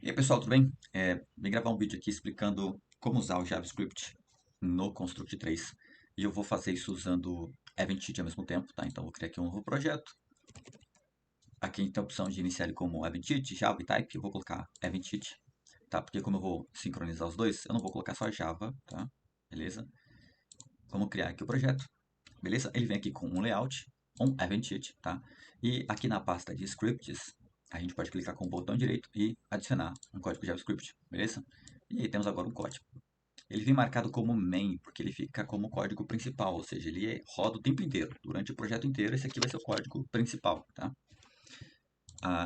E aí pessoal, tudo bem? Vim gravar um vídeo aqui explicando como usar o JavaScript no Construct 3. E eu vou fazer isso usando Eventit ao mesmo tempo, tá? Então eu vou criar aqui um novo projeto. Aqui a gente tem a opção de iniciar ele como Eventit, Java e Type. Eu vou colocar Eventit, tá? Porque como eu vou sincronizar os dois, eu não vou colocar só Java, tá? Beleza? Vamos criar aqui o projeto, beleza? Ele vem aqui com um layout, um Eventit, tá? E aqui na pasta de scripts, a gente pode clicar com o botão direito e adicionar um código JavaScript, beleza? E aí temos agora um código. Ele vem marcado como main, porque ele fica como código principal, ou seja, ele roda o tempo inteiro. Durante o projeto inteiro, esse aqui vai ser o código principal, tá?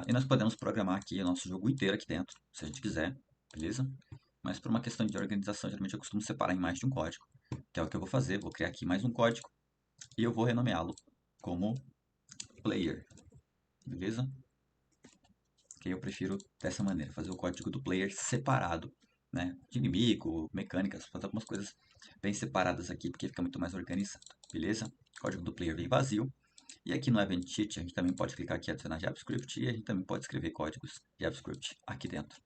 E nós podemos programar aqui o nosso jogo inteiro aqui dentro, se a gente quiser, beleza? Mas por uma questão de organização, geralmente eu costumo separar em mais de um código, que é o que eu vou fazer. Vou criar aqui mais um código e eu vou renomeá-lo como player, beleza? Que eu prefiro dessa maneira, fazer o código do player separado, né? De inimigo, mecânicas, fazer algumas coisas bem separadas aqui, porque fica muito mais organizado, beleza? O código do player vem vazio. E aqui no Event Sheet, a gente também pode clicar aqui e adicionar JavaScript, e a gente também pode escrever códigos JavaScript aqui dentro,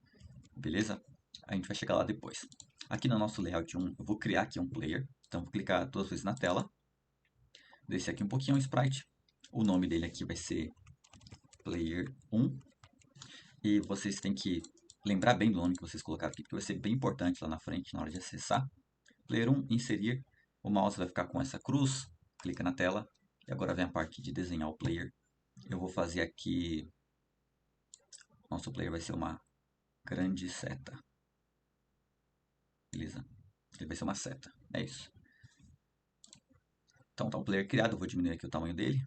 beleza? A gente vai chegar lá depois. Aqui no nosso layout 1, eu vou criar aqui um player, então vou clicar duas vezes na tela, descer aqui um pouquinho o sprite, o nome dele aqui vai ser player 1, e vocês têm que lembrar bem do nome que vocês colocaram aqui, porque vai ser bem importante lá na frente, na hora de acessar. Player 1, inserir, o mouse vai ficar com essa cruz, clica na tela, e agora vem a parte de desenhar o player. Eu vou fazer aqui, nosso player vai ser uma grande seta, beleza? Ele vai ser uma seta, é isso. Então tá o player criado, eu vou diminuir aqui o tamanho dele.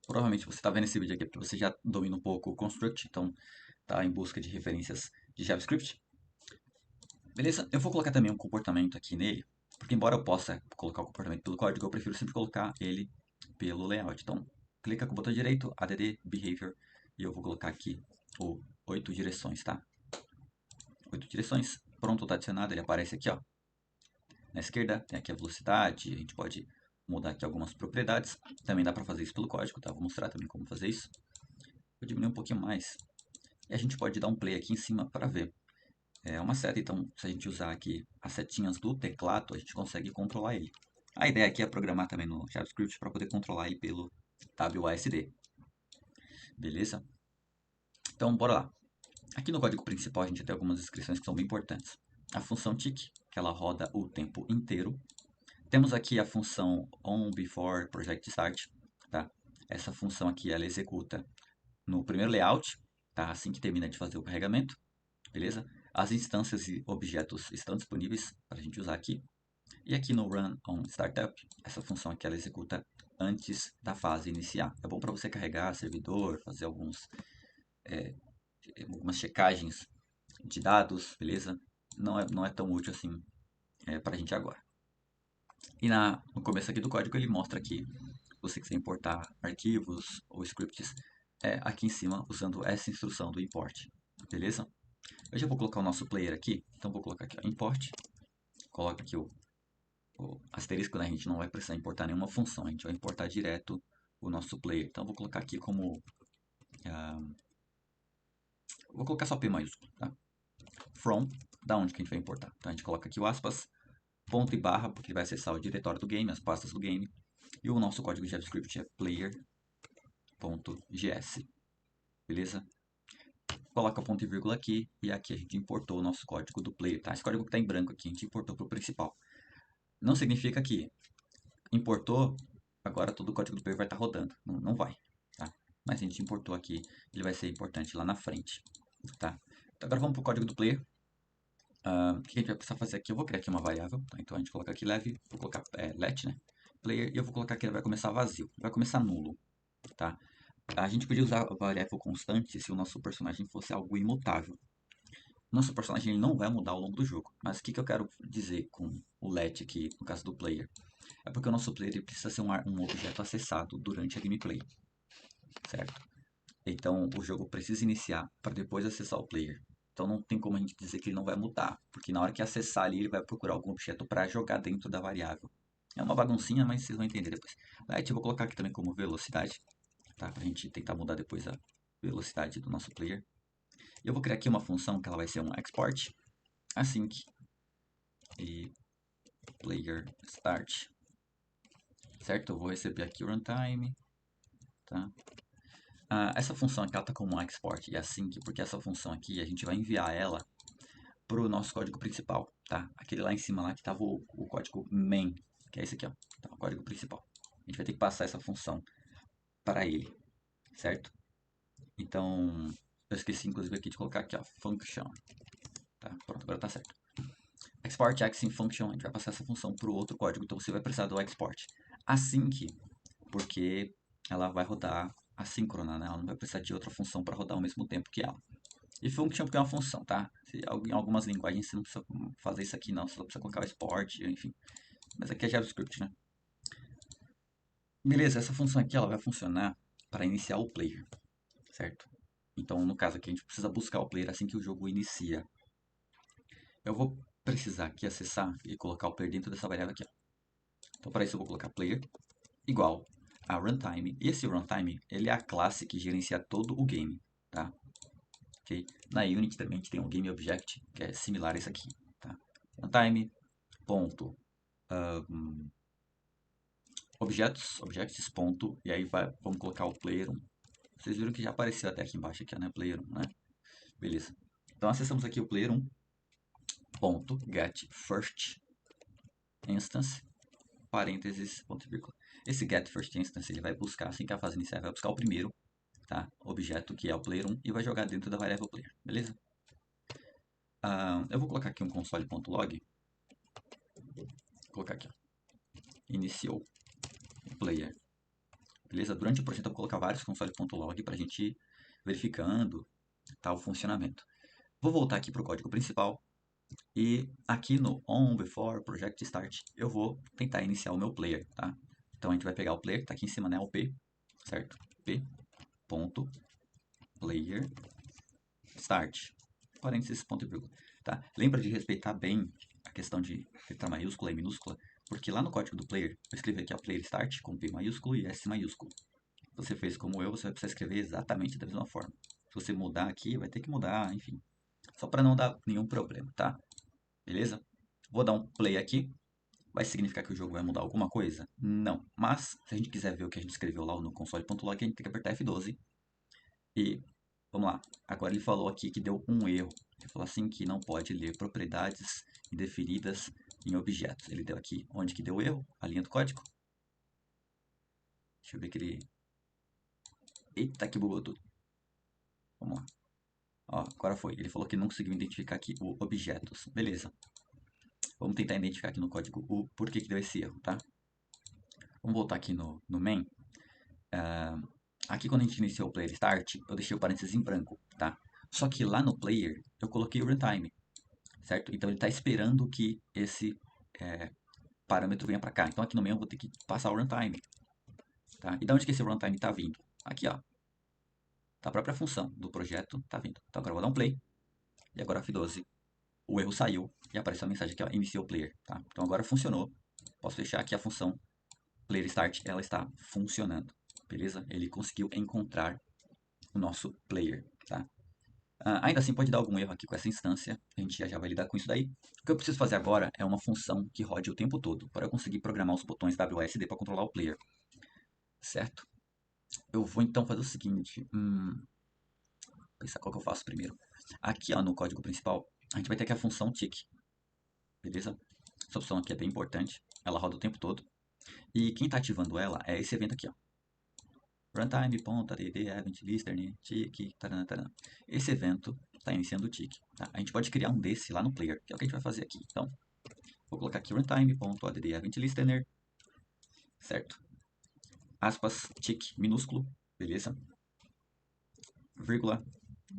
Provavelmente você está vendo esse vídeo aqui porque você já domina um pouco o Construct, então está em busca de referências de JavaScript. Beleza? Eu vou colocar também um comportamento aqui nele, porque embora eu possa colocar o comportamento pelo código, eu prefiro sempre colocar ele pelo layout. Então, clica com o botão direito, add behavior, e eu vou colocar aqui o 8 direções, tá? 8 direções, pronto, está adicionado, ele aparece aqui, ó. Na esquerda tem aqui a velocidade, a gente pode mudar aqui algumas propriedades. Também dá para fazer isso pelo código, tá? Vou mostrar também como fazer isso. Vou diminuir um pouquinho mais. E a gente pode dar um play aqui em cima para ver. É uma seta, então se a gente usar aqui as setinhas do teclado, a gente consegue controlar ele. A ideia aqui é programar também no JavaScript para poder controlar ele pelo WASD. Beleza? Então, bora lá. Aqui no código principal a gente tem algumas descrições que são bem importantes. A função tick, que ela roda o tempo inteiro. Temos aqui a função onBeforeProjectStart, tá? Essa função aqui ela executa no primeiro layout, tá? Assim que termina de fazer o carregamento, beleza? As instâncias e objetos estão disponíveis para a gente usar aqui. E aqui no Run on Startup, essa função aqui ela executa antes da fase iniciar. É bom para você carregar servidor, fazer algumas checagens de dados, beleza? Não é tão útil assim para a gente agora. E no começo aqui do código ele mostra que se você quiser importar arquivos ou scripts, aqui em cima usando essa instrução do import, beleza? Eu já vou colocar o nosso player aqui, então vou colocar aqui ó, import, coloca aqui o asterisco, né? A gente não vai precisar importar nenhuma função, a gente vai importar direto o nosso player. Então vou colocar aqui como, vou colocar só P maiúsculo, tá? From, da onde que a gente vai importar. Então a gente coloca aqui o aspas, ponto e barra, porque ele vai acessar o diretório do game, as pastas do game. E o nosso código de JavaScript é player.js, beleza? Coloca ponto e vírgula aqui, e aqui a gente importou o nosso código do player, tá? Esse código que está em branco aqui, a gente importou para o principal. Não significa que importou, agora todo o código do player vai estar rodando. Não vai, tá? Mas a gente importou aqui, ele vai ser importante lá na frente, tá? Então agora vamos para o código do player. O que a gente vai precisar fazer aqui? Eu vou criar aqui uma variável, tá? Então a gente coloca aqui leve, vou colocar let, né? Player, e eu vou colocar que ele vai começar vazio, vai começar nulo, tá? A gente podia usar a variável constante se o nosso personagem fosse algo imutável. Nosso personagem ele não vai mudar ao longo do jogo, mas o que eu quero dizer com o let aqui, no caso do player? É porque o nosso player ele precisa ser um objeto acessado durante a gameplay, certo? Então o jogo precisa iniciar para depois acessar o player. Então não tem como a gente dizer que ele não vai mudar, porque na hora que acessar ali ele vai procurar algum objeto para jogar dentro da variável. É uma baguncinha, mas vocês vão entender depois. Let, eu vou colocar aqui também como velocidade, tá? Pra gente tentar mudar depois a velocidade do nosso player. Eu vou criar aqui uma função que ela vai ser um export async e player start, certo? Eu vou receber aqui o runtime, tá? Essa função aqui ela tá como um export e async, porque essa função aqui a gente vai enviar ela para o nosso código principal, tá? Aquele lá em cima lá que estava o código main, que é esse aqui, ó, tá? O código principal. A gente vai ter que passar essa função para ele, certo? Então, eu esqueci inclusive aqui de colocar aqui, ó, function, tá? Pronto, agora tá certo. Export async function, a gente vai passar essa função para o outro código, então você vai precisar do export. Async, porque ela vai rodar assíncrona, né? Ela não vai precisar de outra função para rodar ao mesmo tempo que ela. E function porque é uma função, tá? Em algumas linguagens você não precisa fazer isso aqui não, você só precisa colocar o export, enfim. Mas aqui é JavaScript, né? Beleza, essa função aqui ela vai funcionar para iniciar o player, certo? Então, no caso aqui, a gente precisa buscar o player assim que o jogo inicia. Eu vou precisar aqui acessar e colocar o player dentro dessa variável aqui. Ó. Então, para isso eu vou colocar player igual a runtime. E esse runtime, ele é a classe que gerencia todo o game, tá? Okay? Na Unity também a gente tem um game object, que é similar a esse aqui, tá? Runtime, ponto, objects, ponto, e aí vamos colocar o player 1. Vocês viram que já apareceu até aqui embaixo, aqui, né? Player 1, né? Beleza. Então acessamos aqui o player 1, ponto, get first instance, parênteses, ponto e vírgula. Esse get first instance, ele vai buscar, assim que a fase iniciar, vai buscar o primeiro, tá? Objeto, que é o player 1, e vai jogar dentro da variável player, beleza? Eu vou colocar aqui um console.log, vou colocar aqui, ó, iniciou o player, beleza? Durante o projeto eu vou colocar vários console.log para a gente ir verificando tá, o funcionamento. Vou voltar aqui para o código principal e aqui no on before project start eu vou tentar iniciar o meu player, tá? Então a gente vai pegar o player que está aqui em cima, né? O P, certo? P ponto player start, parênteses, ponto e vírgula, tá? Lembra de respeitar bem a questão de letra maiúscula e minúscula, porque lá no código do player eu escrevi aqui a player start com P maiúsculo e S maiúsculo. Se você fez como eu, você vai precisar escrever exatamente da mesma forma. Se você mudar aqui, vai ter que mudar, enfim. Só para não dar nenhum problema, tá? Beleza? Vou dar um play aqui. Vai significar que o jogo vai mudar alguma coisa? Não. Mas, se a gente quiser ver o que a gente escreveu lá no console.log, a gente tem que apertar F12. E, vamos lá. Agora ele falou aqui que deu um erro. Ele falou assim que não pode ler propriedades indefinidas em objetos. Ele deu aqui onde que deu o erro, a linha do código. Deixa eu ver que ele... Eita, que bugou tudo. Vamos lá. Ó, agora foi. Ele falou que não conseguiu identificar aqui o objetos. Beleza. Vamos tentar identificar aqui no código o porquê que deu esse erro, tá? Vamos voltar aqui no main. Aqui quando a gente iniciou o player start, eu deixei o parênteses em branco, tá? Só que lá no player, eu coloquei o runtime, certo? Então ele está esperando que esse parâmetro venha para cá. Então aqui no main eu vou ter que passar o runtime, tá? E da onde que esse runtime está vindo? Aqui, ó. Da própria função do projeto está vindo. Então agora eu vou dar um play. E agora F12. O erro saiu e apareceu a mensagem aqui, ó, iniciou o player, tá? Então agora funcionou. Posso deixar aqui a função player start, ela está funcionando, beleza? Ele conseguiu encontrar o nosso player, tá? Ainda assim pode dar algum erro aqui com essa instância, a gente já vai lidar com isso daí. O que eu preciso fazer agora é uma função que rode o tempo todo, para eu conseguir programar os botões WASD para controlar o player, certo? Eu vou então fazer o seguinte, pensar qual que eu faço primeiro. Aqui ó, no código principal, a gente vai ter aqui a função tick, beleza? Essa opção aqui é bem importante, ela roda o tempo todo. E quem está ativando ela é esse evento aqui, ó. Runtime.add event listener tick, taran, taran. Esse evento está iniciando o tick. Tá? A gente pode criar um desse lá no player, que é o que a gente vai fazer aqui. Então, vou colocar aqui runtime.add event listener, certo? Aspas, tick minúsculo, beleza? Vírgula,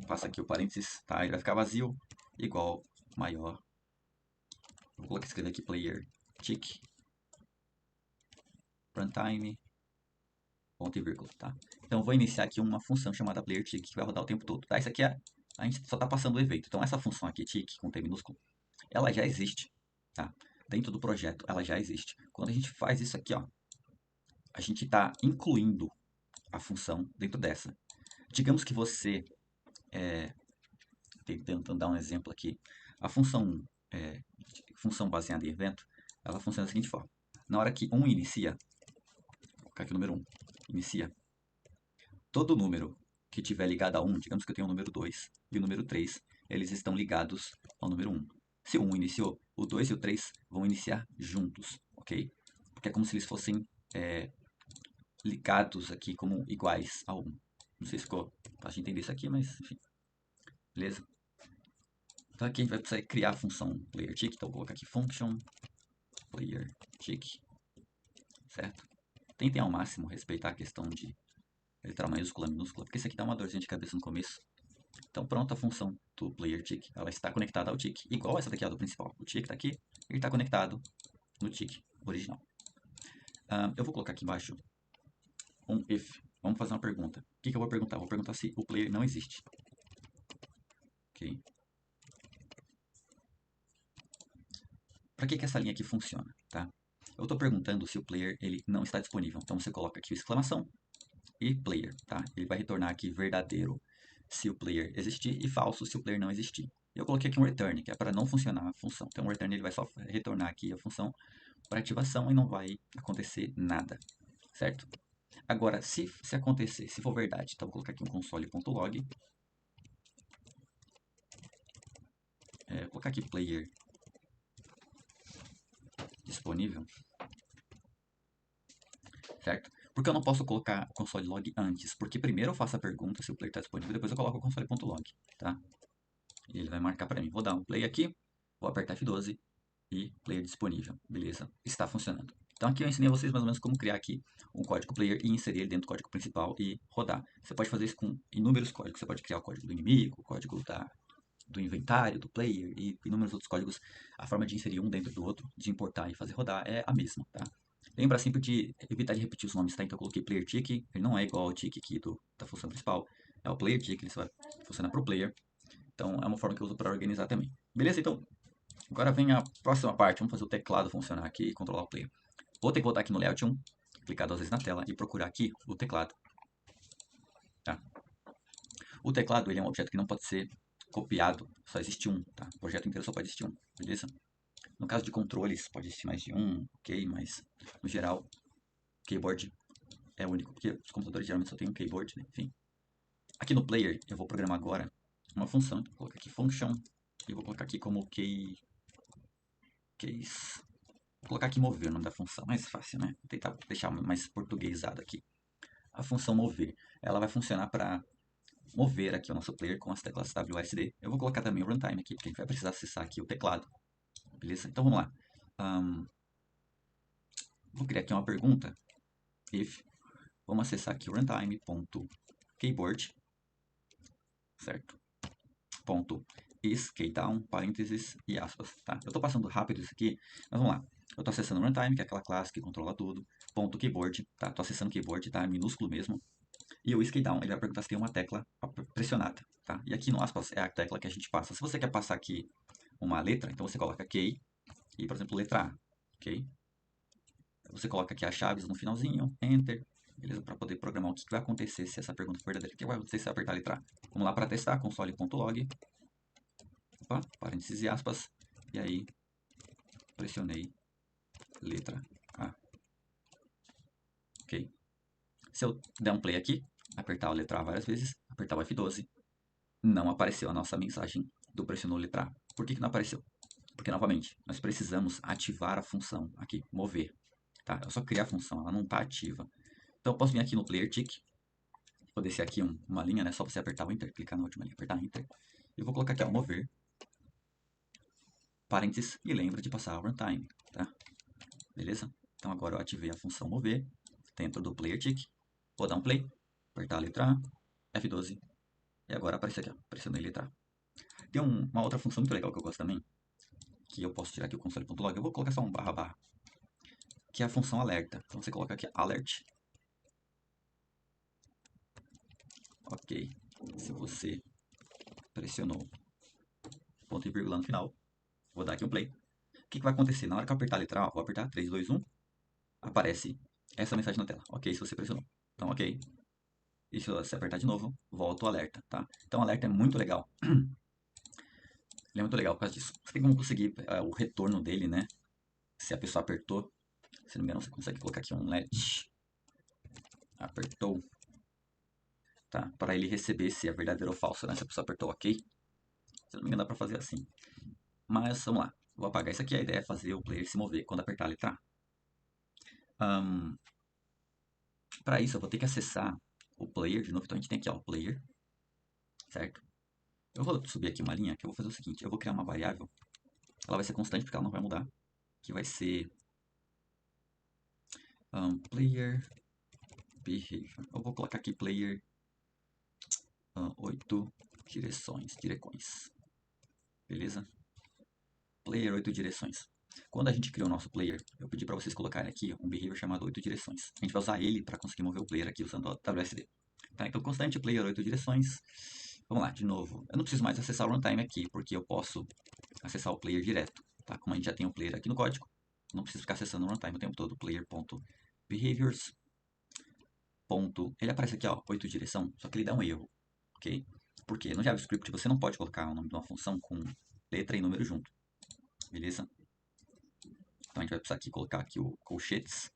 passa aqui o parênteses, tá? Ele vai ficar vazio, igual maior. Vou colocar, escrever aqui player tick runtime ponto e vírgula, tá? Então eu vou iniciar aqui uma função chamada player tick que vai rodar o tempo todo, tá? Isso aqui é, a gente só está passando o efeito. Então essa função aqui, tick, com T minúsculo, ela já existe, tá? Dentro do projeto, ela já existe. Quando a gente faz isso aqui, ó, a gente está incluindo a função dentro dessa. Digamos que você tentando dar um exemplo aqui. A função baseada em evento, ela funciona da seguinte forma. Na hora que 1 inicia, vou colocar aqui o número 1, inicia, todo número que tiver ligado a 1, digamos que eu tenho o número 2 e o número 3, eles estão ligados ao número 1. Se o 1 iniciou, o 2 e o 3 vão iniciar juntos, ok? Porque é como se eles fossem ligados aqui como iguais a 1. Não sei se ficou fácil de entender isso aqui, mas enfim. Beleza? Então aqui a gente vai precisar criar a função playerTick. Então eu vou colocar aqui function playerTick. Certo? Tentem ao máximo respeitar a questão de letra maiúscula, minúscula, porque isso aqui dá uma dorzinha de cabeça no começo. Então pronto, a função do playerTick, ela está conectada ao tick, igual essa daqui do principal. O tick está aqui, ele está conectado no tick original. Eu vou colocar aqui embaixo um if. Vamos fazer uma pergunta. O que eu vou perguntar? Vou perguntar se o player não existe. Ok. Para que essa linha aqui funciona? Tá? Eu estou perguntando se o player ele não está disponível. Então você coloca aqui o exclamação e player. Tá? Ele vai retornar aqui verdadeiro se o player existir e falso se o player não existir. Eu coloquei aqui um return, que é para não funcionar a função. Então o return ele vai só retornar aqui a função para ativação e não vai acontecer nada. Certo? Agora, se acontecer, se for verdade, então vou colocar aqui um console.log. Vou colocar aqui player disponível. Certo? Porque eu não posso colocar o console log antes, porque primeiro eu faço a pergunta se o player está disponível, depois eu coloco o console.log, tá? E ele vai marcar para mim. Vou dar um play aqui, vou apertar F12 e player disponível. Beleza? Está funcionando. Então aqui eu ensinei a vocês mais ou menos como criar aqui um código player e inserir ele dentro do código principal e rodar. Você pode fazer isso com inúmeros códigos. Você pode criar o código do inimigo, o código do inventário, do player e inúmeros outros códigos. A forma de inserir um dentro do outro, de importar e fazer rodar é a mesma, tá? Lembra sempre de evitar de repetir os nomes, tá? Então eu coloquei player tick, ele não é igual ao tick aqui da função principal. É o player tick, ele só vai funcionar para o player. Então é uma forma que eu uso para organizar também. Beleza? Então, agora vem a próxima parte. Vamos fazer o teclado funcionar aqui e controlar o player. Vou ter que voltar aqui no layout 1, clicar 2 vezes na tela e procurar aqui o teclado. Tá? O teclado ele é um objeto que não pode ser copiado, só existe um. Tá? O projeto inteiro só pode existir um, beleza? No caso de controles, pode existir mais de um, ok, mas no geral, keyboard é único, porque os computadores geralmente só tem um keyboard, né? Enfim. Aqui no player, eu vou programar agora uma função. Então, vou colocar aqui function e vou colocar aqui como case. Vou colocar aqui mover o nome da função, mais fácil, né? Vou tentar deixar mais portuguesado aqui. A função mover, ela vai funcionar para mover aqui o nosso player com as teclas WSD. Eu vou colocar também o runtime aqui, porque a gente vai precisar acessar aqui o teclado. Beleza? Então vamos lá. Vou criar aqui uma pergunta. If. Vamos acessar aqui o runtime.keyboard. Certo? Ponto isKeyDown, parênteses e aspas. Tá? Eu estou passando rápido isso aqui, mas vamos lá. Eu estou acessando o runtime, que é aquela classe que controla tudo. Ponto keyboard, tá? Estou acessando o keyboard, tá? Minúsculo mesmo. E o isKeyDown, ele vai perguntar se tem uma tecla pressionada, tá? E aqui no aspas é a tecla que a gente passa. Se você quer passar aqui uma letra, então você coloca key e, por exemplo, letra A, ok? Você coloca aqui as chaves no finalzinho, enter, beleza? Para poder programar o que vai acontecer se essa pergunta for verdadeira. O que vai acontecer se eu apertar a letra A? Vamos lá para testar, console.log, opa, parênteses e aspas, e aí pressionei letra A. Ok. Se eu der um play aqui, apertar a letra A várias vezes, apertar o F12, não apareceu a nossa mensagem do pressionou letra A. Por que não apareceu? Porque, novamente, nós precisamos ativar a função aqui, mover. Tá? Eu só criei a função, ela não está ativa. Então, eu posso vir aqui no player tick, vou descer aqui uma linha, né? Só você apertar o Enter, clicar na última linha, apertar Enter. E vou colocar aqui, ó, mover, parênteses, e lembra de passar o runtime, tá? Beleza? Então, agora eu ativei a função mover dentro do player tick. Vou dar um play, apertar a letra A, F12, e agora aparece aqui, ó, pressionei a letra A. Tem uma outra função muito legal que eu gosto também, que eu posso tirar aqui o console.log, eu vou colocar só um barra barra, que é a função alerta. Então você coloca aqui alert. Ok. Se você pressionou ponto e vírgula no final, vou dar aqui um play. O que vai acontecer? Na hora que eu apertar a letra A, vou apertar 3, 2, 1, aparece essa mensagem na tela. Ok, se você pressionou. Então, ok. E se você apertar de novo, volta o alerta, tá? Então, o alerta é muito legal. Ele é muito legal por causa disso. Você tem como conseguir o retorno dele, né? Se a pessoa apertou. Se não me engano, você consegue colocar aqui um let. Apertou. Tá? Para ele receber se é verdadeiro ou falso, né? Se a pessoa apertou OK. Se não me engano, dá pra fazer assim. Mas, vamos lá. Vou apagar isso aqui. A ideia é fazer o player se mover quando apertar a letra A. Para isso, eu vou ter que acessar o player de novo. Então, a gente tem aqui, ó, o player. Certo? Eu vou subir aqui uma linha que eu vou fazer o seguinte. Eu vou criar uma variável. Ela vai ser constante porque ela não vai mudar. Que vai ser player behavior. Eu vou colocar aqui player 8 direções. Beleza? Player 8 direções. Quando a gente criou o nosso player, eu pedi para vocês colocarem aqui um behavior chamado 8 direções. A gente vai usar ele para conseguir mover o player aqui usando o WSD. Tá? Então, constante player 8 direções. Vamos lá, de novo. Eu não preciso mais acessar o runtime aqui, porque eu posso acessar o player direto. Tá? Como a gente já tem o player aqui no código, não preciso ficar acessando o runtime o tempo todo. Player.behaviors. Ele aparece aqui, ó, 8 direção, só que ele dá um erro. Ok? Porque no JavaScript você não pode colocar o nome de uma função com letra e número junto. Beleza? Então a gente vai precisar aqui colocar aqui o colchetes,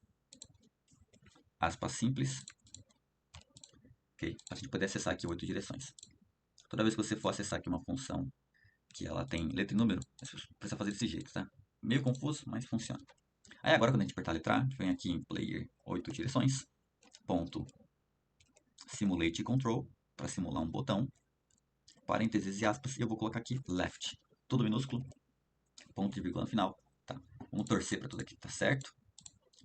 aspas simples, ok? Para a gente poder acessar aqui 8 direções. Toda vez que você for acessar aqui uma função que ela tem letra e número, você precisa fazer desse jeito, tá? Meio confuso, mas funciona. Aí agora quando a gente apertar a letra A, a gente vem aqui em player 8 direções, ponto simulate control, para simular um botão, parênteses e aspas, e eu vou colocar aqui left, tudo minúsculo, ponto e vírgula no final, tá? Vamos torcer para tudo aqui tá certo.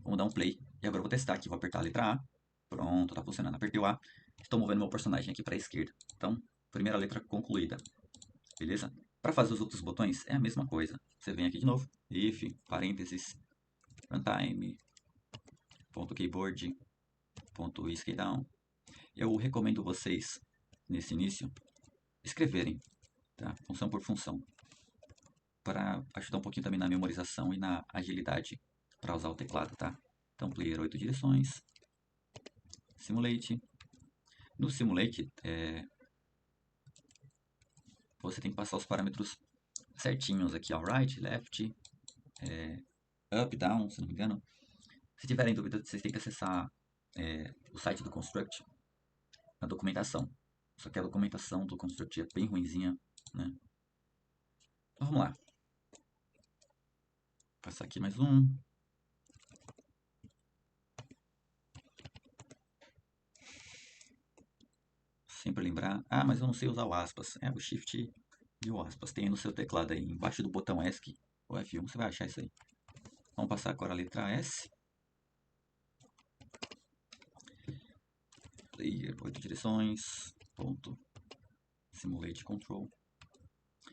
Vamos dar um play. E agora eu vou testar aqui. Vou apertar a letra A. Pronto, tá funcionando. Apertei o A. Estou movendo meu personagem aqui para a esquerda. Então, primeira letra concluída. Beleza? Para fazer os outros botões, é a mesma coisa. Você vem aqui de novo. If, parênteses, runtime, ponto keyboard, ponto down. Eu recomendo vocês, nesse início, escreverem, tá? Função por função. Para ajudar um pouquinho também na memorização e na agilidade para usar o teclado, tá? Então, player 8 direções, simulate. No simulate, você tem que passar os parâmetros certinhos aqui, ó, right, left, up, down, se não me engano. Se tiverem dúvida, vocês têm que acessar o site do Construct, na documentação. Só que a documentação do Construct é bem ruinzinha, né? Então vamos lá. Vou passar aqui mais um. Sempre lembrar. Ah, mas eu não sei usar o aspas. É, o Shift e o aspas. Tem aí no seu teclado aí, embaixo do botão ESC ou F1, você vai achar isso aí. Vamos passar agora a letra S. Player, 8 direções, ponto, simulate control.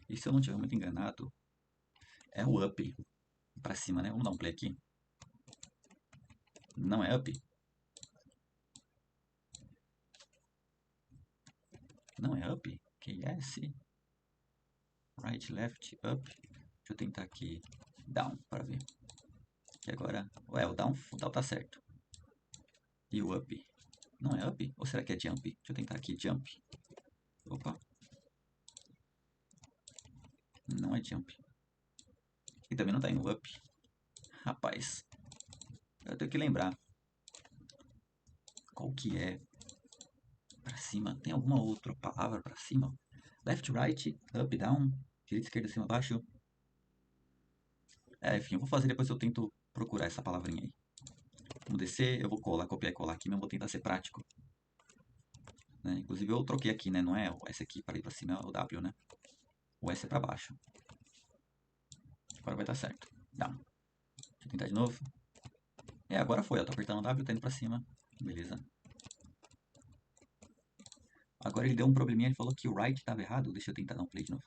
E se eu não estiver muito enganado, é o up para cima, né? Vamos dar um play aqui. Não é up. Não é up. QS. Right, left, up. Deixa eu tentar aqui down para ver. Que agora, ué, o down tá certo. E o up? Não é up? Ou será que é jump? Deixa eu tentar aqui jump. Opa. Não é jump. E também não tá indo up. Rapaz. Eu tenho que lembrar. Qual que é? Pra cima. Tem alguma outra palavra pra cima? Left, right, up, down. Direita, esquerda, cima, baixo. Enfim, eu vou fazer depois eu tento procurar essa palavrinha aí. Vamos descer, eu vou colar, copiar e colar aqui, mas eu vou tentar ser prático. Né? Inclusive eu troquei aqui, né? Não é o S aqui para ir pra cima, é o W, né? O S é pra baixo. Agora vai estar certo. Down. Deixa eu tentar de novo. Agora foi, ó. Tô apertando o W, tá indo pra cima. Beleza. Agora ele deu um probleminha, ele falou que o right estava errado. Deixa eu tentar dar um play de novo.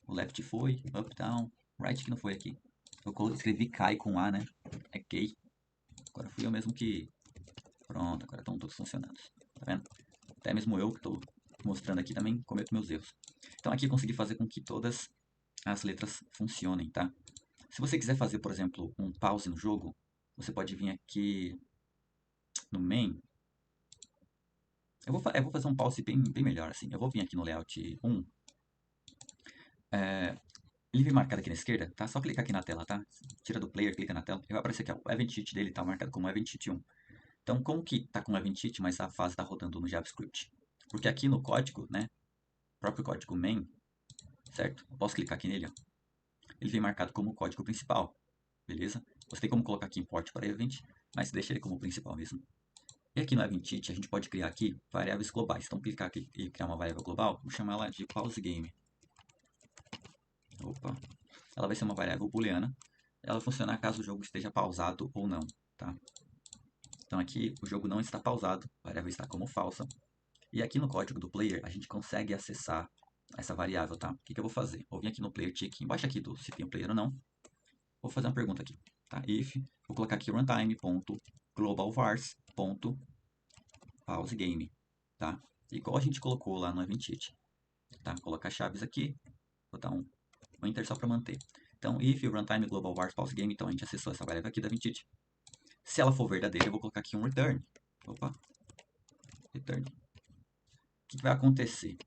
O left foi, up, down. Right que não foi aqui. Eu escrevi Kai com A, né? É Kay. Agora fui eu mesmo que... Pronto, agora estão todos funcionando. Tá vendo? Até mesmo eu que estou mostrando aqui também cometo meus erros. Então aqui eu consegui fazer com que todas as letras funcionem, tá? Se você quiser fazer, por exemplo, um pause no jogo, você pode vir aqui no main. Eu vou fazer um pause bem melhor, assim. Eu vou vir aqui no layout 1. Ele vem marcado aqui na esquerda, tá? Só clicar aqui na tela, tá? Tira do player, clica na tela, e vai aparecer aqui, ó, o event sheet dele tá marcado como event sheet 1. Então, como que tá com event sheet, mas a fase tá rodando no JavaScript? Porque aqui no código, né, próprio código main, certo? Eu posso clicar aqui nele, ó. Ele vem marcado como código principal, beleza? Você tem como colocar aqui import para event, mas deixa ele como principal mesmo. E aqui no event sheet a gente pode criar aqui variáveis globais. Então, clicar aqui e criar uma variável global, vou chamar ela de pause game. Opa. Ela vai ser uma variável booleana. Ela vai funcionar caso o jogo esteja pausado ou não, tá? Então aqui o jogo não está pausado, a variável está como falsa. E aqui no código do player a gente consegue acessar essa variável, tá? O que eu vou fazer? Vou vir aqui no player tick, embaixo aqui do se tem um player ou não. Vou fazer uma pergunta aqui, tá? If, vou colocar aqui runtime.globalvars.pausegame, tá? Igual a gente colocou lá no event sheet, tá? Colocar chaves aqui, vou dar um enter só para manter. Então, if runtime global vars pause game, então a gente acessou essa variável aqui da event sheet. Se ela for verdadeira, eu vou colocar aqui um return. Opa, return. O que vai acontecer?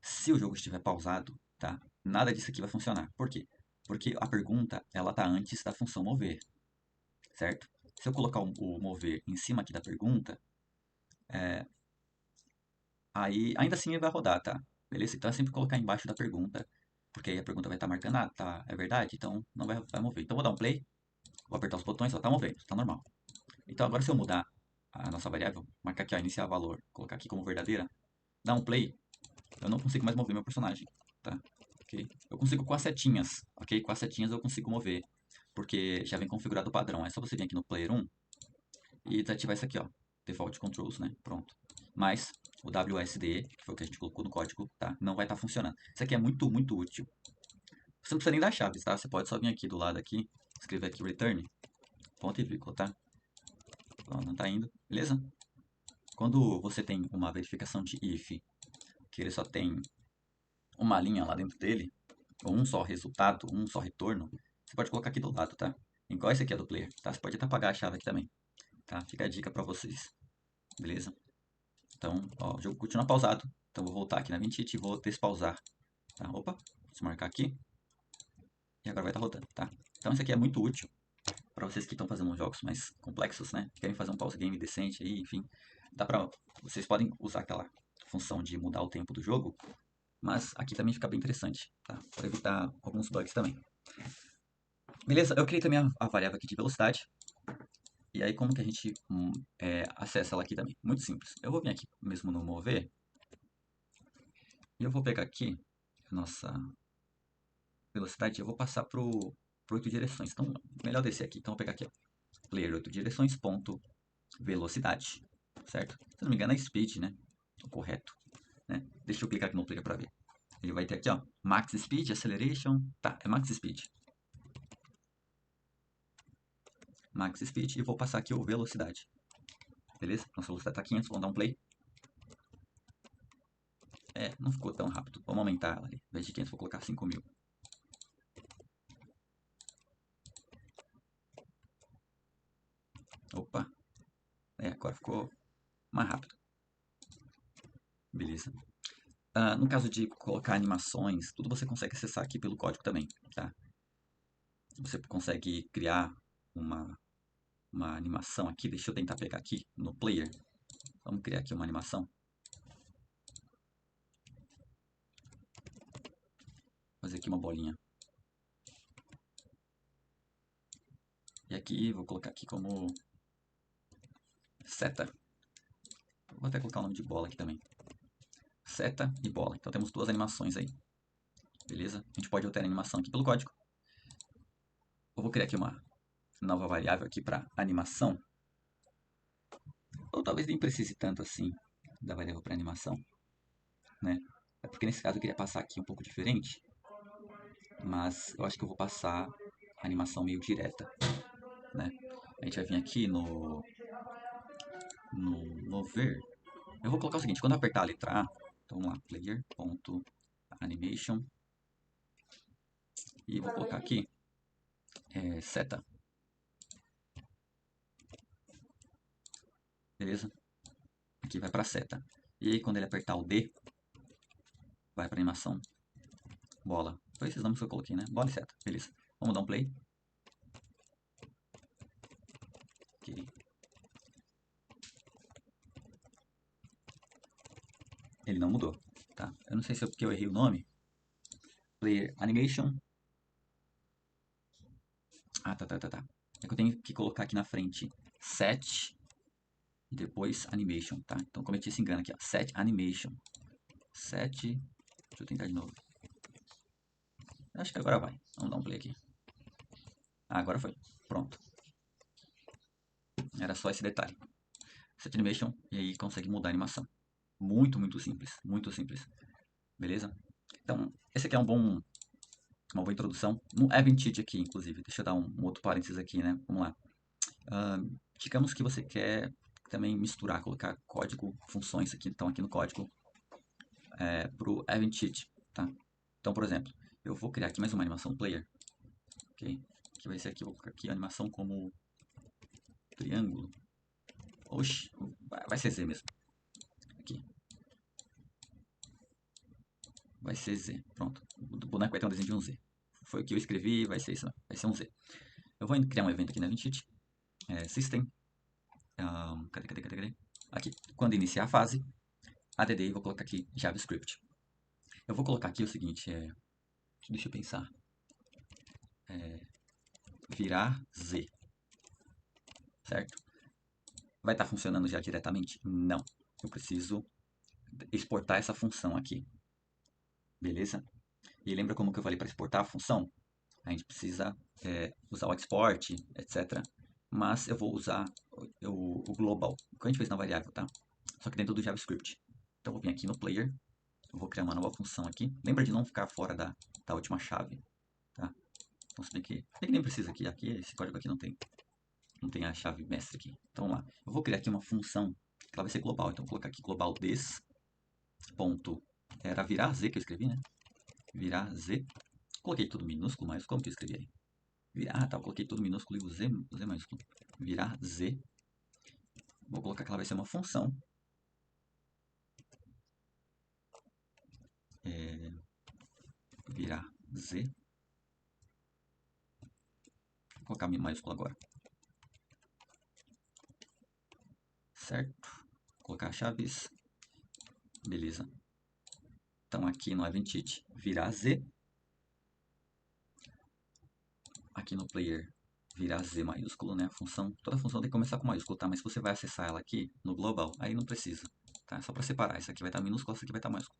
Se o jogo estiver pausado, tá? Nada disso aqui vai funcionar. Por quê? Porque a pergunta, ela tá antes da função mover, certo? Se eu colocar o mover em cima aqui da pergunta, aí ainda assim ele vai rodar, tá? Beleza? Então é sempre colocar embaixo da pergunta, porque aí a pergunta vai estar marcando, ah, tá, é verdade, então não vai mover. Então vou dar um play, vou apertar os botões, ó, tá movendo, tá normal. Então agora se eu mudar a nossa variável, marcar aqui, ó, iniciar valor, colocar aqui como verdadeira, dar um play, eu não consigo mais mover meu personagem, tá? Ok? Eu consigo com as setinhas, ok? Com as setinhas eu consigo mover, porque já vem configurado o padrão. É só você vir aqui no Player 1 e desativar isso aqui, ó, Default Controls, né? Pronto. Mas o WSD, que foi o que a gente colocou no código, tá? Não vai estar funcionando. Isso aqui é muito, muito útil. Você não precisa nem dar chaves, tá? Você pode só vir aqui do lado aqui, escrever aqui return, ponto e vírgula, tá? Ó, não tá indo, beleza? Quando você tem uma verificação de if, que ele só tem uma linha lá dentro dele, ou um só resultado, um só retorno, você pode colocar aqui do lado, tá? Igual esse aqui é do player, tá? Você pode até apagar a chave aqui também, tá? Fica a dica pra vocês, beleza? Então, ó, o jogo continua pausado, então vou voltar aqui na Vintit e vou despausar, tá? Opa, deixa eu marcar aqui, e agora vai estar rodando, tá? Então isso aqui é muito útil para vocês que estão fazendo jogos mais complexos, né? Que querem fazer um pause game decente aí, enfim. Dá pra, vocês podem usar aquela função de mudar o tempo do jogo, mas aqui também fica bem interessante, tá? Para evitar alguns bugs também. Beleza, eu criei também a variável aqui de velocidade. E aí como que a gente acessa ela aqui também? Muito simples. Eu vou vir aqui mesmo no mover. E eu vou pegar aqui a nossa velocidade. Eu vou passar pro 8 direções. Então, melhor descer aqui. Então, eu vou pegar aqui, ó, player 8 direções, ponto, velocidade. Certo? Se não me engano é speed, né? O correto. Né? Deixa eu clicar aqui no player para ver. Ele vai ter aqui, ó, max speed, acceleration. Tá, é max speed. Max speed e vou passar aqui o velocidade. Beleza? Nossa velocidade tá 500, vamos dar um play. É, não ficou tão rápido. Vamos aumentar ela ali. Em vez de 500, vou colocar 5.000. Opa. Agora ficou mais rápido. Beleza. No caso de colocar animações, tudo você consegue acessar aqui pelo código também, tá? Você consegue criar uma animação aqui. Deixa eu tentar pegar aqui no player. Vamos criar aqui uma animação. Fazer aqui uma bolinha. E aqui, vou colocar aqui como seta. Vou até colocar o nome de bola aqui também. Seta e bola. Então temos duas animações aí. Beleza? A gente pode alterar a animação aqui pelo código. Eu vou criar aqui uma nova variável aqui para animação. Ou talvez nem precise tanto assim da variável para animação, né? É porque nesse caso eu queria passar aqui um pouco diferente, mas eu acho que eu vou passar a animação meio direta, né? A gente vai vir aqui no ver. Eu vou colocar o seguinte, quando eu apertar a letra A, então vamos lá, player.animation, e vou colocar aqui seta. Beleza? Aqui vai para seta. E aí quando ele apertar o D, vai para animação bola. Foi esses nomes que eu coloquei, né? Bola e seta. Beleza. Vamos dar um play. Ok. Ele não mudou, tá? Eu não sei se é porque eu errei o nome. Player Animation. Ah, tá. É que eu tenho que colocar aqui na frente set e depois animation, tá? Então cometi esse engano aqui, ó. Set animation. Set. Deixa eu tentar de novo. Acho que agora vai. Vamos dar um play aqui. Ah, agora foi. Pronto. Era só esse detalhe. Set animation e aí consegue mudar a animação. Muito simples. Muito simples. Beleza? Então, esse aqui é uma boa introdução. No Eventide aqui, inclusive. Deixa eu dar um outro parênteses aqui, né? Vamos lá. Digamos que você quer também misturar, colocar código, funções que estão aqui no código para o Eventide, tá? Então, por exemplo, eu vou criar aqui mais uma animação player, ok? Que vai ser aqui, vou colocar aqui a animação como triângulo. Oxi, vai ser Z mesmo. Aqui. Vai ser Z, pronto. O boneco vai ter um desenho de um Z. Foi o que eu escrevi, vai ser isso, vai ser um Z. Eu vou criar um evento aqui na Eventide. System. Cadê? Aqui, quando iniciar a fase, add e vou colocar aqui JavaScript. Eu vou colocar aqui o seguinte, deixa eu pensar, virar Z, certo? Vai estar funcionando já diretamente? Não. Eu preciso exportar essa função aqui, beleza? E lembra como que eu falei para exportar a função? A gente precisa usar o export, etc. Mas eu vou usar o global, que a gente fez na variável, tá? Só que dentro do JavaScript. Então eu vou vir aqui no player, eu vou criar uma nova função aqui. Lembra de não ficar fora da última chave, tá? Então se bem que nem precisa aqui, esse código aqui não tem a chave mestre aqui. Então vamos lá, eu vou criar aqui uma função que ela vai ser global. Então vou colocar aqui global des ponto, era virar z que eu escrevi, né? Virar z, coloquei tudo minúsculo, mas como que eu escrevi aí? Tá, eu coloquei tudo minúsculo e o Z maiúsculo. Virar Z. Vou colocar que ela vai ser uma função. Virar Z. Vou colocar minha maiúscula agora. Certo? Vou colocar chaves. Beleza. Então aqui no Eventide, virar Z. Aqui no player, virar Z maiúsculo, né? A função, toda função tem que começar com maiúsculo, tá? Mas se você vai acessar ela aqui no global, aí não precisa, tá? É só para separar. Isso aqui vai estar minúsculo, isso aqui vai estar maiúsculo.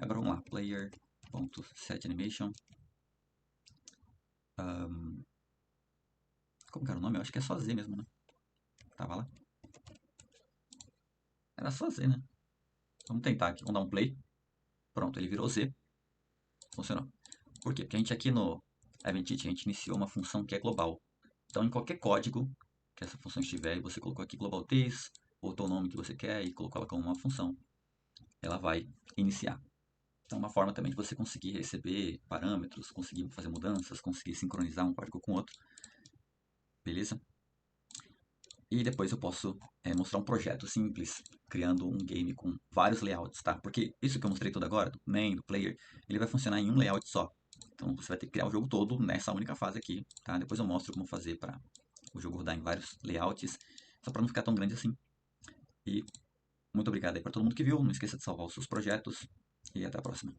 Agora vamos lá, player.setAnimation. Como que era o nome? Eu acho que é só Z mesmo, né? Tava lá. Era só Z, né? Vamos tentar aqui, vamos dar um play. Pronto, ele virou Z. Funcionou. Por quê? Porque a gente aqui no Eventide, a gente iniciou uma função que é global. Então, em qualquer código que essa função estiver, e você colocou aqui global this, botou o nome que você quer e colocou ela como uma função, ela vai iniciar. Então, é uma forma também de você conseguir receber parâmetros, conseguir fazer mudanças, conseguir sincronizar um código com outro. Beleza? E depois eu posso mostrar um projeto simples, criando um game com vários layouts, tá? Porque isso que eu mostrei tudo agora, do main, do player, ele vai funcionar em um layout só. Então você vai ter que criar o jogo todo nessa única fase aqui, tá? Depois eu mostro como fazer para o jogo rodar em vários layouts, só para não ficar tão grande assim. E muito obrigado aí para todo mundo que viu, não esqueça de salvar os seus projetos e até a próxima.